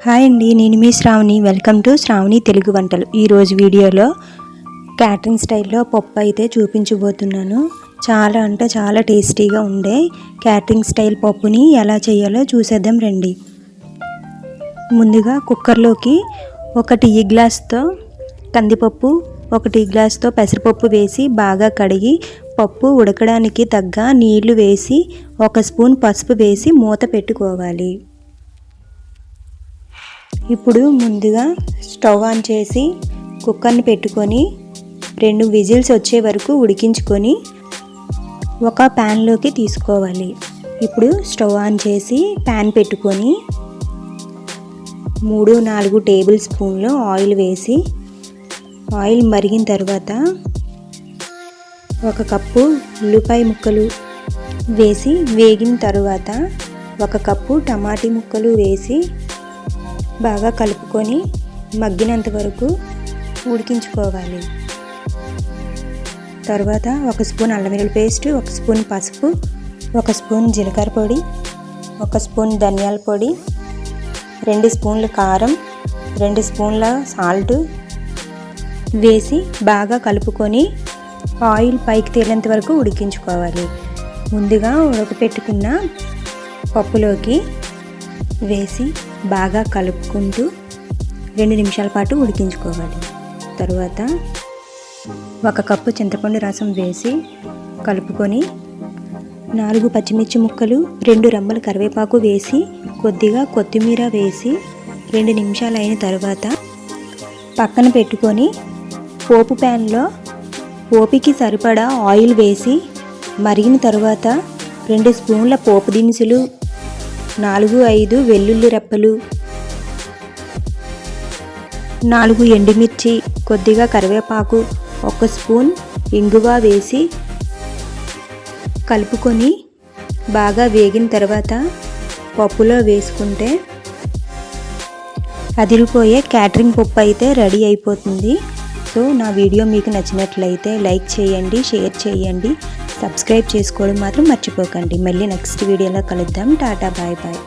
Hi అండి, నేను మీ Shravani. Welcome to Shravani Telugu వంటలు. ఈరోజు వీడియోలో క్యాటరింగ్ స్టైల్లో పప్పు అయితే చూపించబోతున్నాను. చాలా అంటే చాలా టేస్టీగా ఉండే క్యాటరింగ్ స్టైల్ పప్పుని ఎలా చేయాలో చూసేద్దాం రండి. ముందుగా కుక్కర్లోకి ఒక టీ గ్లాస్తో కందిపప్పు, ఒక టీ గ్లాస్తో పెసరపప్పు వేసి బాగా కడిగి పప్పు ఉడకడానికి తగ్గ నీళ్లు వేసి ఒక స్పూన్ పసుపు వేసి మూత పెట్టుకోవాలి. ఇప్పుడు ముందుగా స్టవ్ ఆన్ చేసి కుక్కర్ని పెట్టుకొని 2 విజిల్స్ వచ్చే వరకు ఉడికించుకొని ఒక ప్యాన్లోకి తీసుకోవాలి. ఇప్పుడు స్టవ్ ఆన్ చేసి ప్యాన్ పెట్టుకొని 3-4 టేబుల్ స్పూన్లు ఆయిల్ వేసి ఆయిల్ మరిగిన తర్వాత 1 కప్పు ఉల్లిపాయ ముక్కలు వేసి వేగిన తర్వాత 1 కప్పు టమాటా ముక్కలు వేసి బాగా కలుపుకొని మగ్గినంత వరకు ఉడికించుకోవాలి. తర్వాత 1 స్పూన్ అల్లం వెల్లుల్లి పేస్ట్, 1 స్పూన్ పసుపు, 1 స్పూన్ జీలకర్ర పొడి, 1 స్పూన్ ధనియాల పొడి, 2 స్పూన్ల కారం, 2 స్పూన్ల సాల్ట్ వేసి బాగా కలుపుకొని ఆయిల్ పైకి తేలేంత వరకు ఉడికించుకోవాలి. ముందుగా ఉడకపెట్టుకున్న పప్పులోకి వేసి బాగా కలుపుకుంటూ 2 నిమిషాల పాటు ఉడికించుకోవాలి. తర్వాత 1 కప్పు చింతపండు రసం వేసి కలుపుకొని 4 పచ్చిమిర్చి ముక్కలు, 2 రెమ్మల కరివేపాకు వేసి కొద్దిగా కొత్తిమీర వేసి 2 నిమిషాలు అయిన తర్వాత పక్కన పెట్టుకొని పోపు ప్యాన్లో పోపుకి సరిపడా ఆయిల్ వేసి మరిగిన తర్వాత 2 స్పూన్ల పోపు దినుసులు, 4-5 వెల్లుల్లి రెప్పలు, 4 ఎండుమిర్చి, కొద్దిగా కరివేపాకు, 1 స్పూన్ ఇంగువ వేసి కలుపుకొని బాగా వేగిన తర్వాత పప్పులో వేసుకుంటే అదిరిపోయే క్యాటరింగ్ పప్పు అయితే రెడీ అయిపోతుంది. సో నా వీడియో మీకు నచ్చినట్లయితే లైక్ చేయండి, షేర్ చేయండి, సబ్స్క్రైబ్ చేసుకోవడం మాత్రం మర్చిపోకండి. మళ్ళీ నెక్స్ట్ వీడియోలో కలుద్దాం. Tata, bye bye.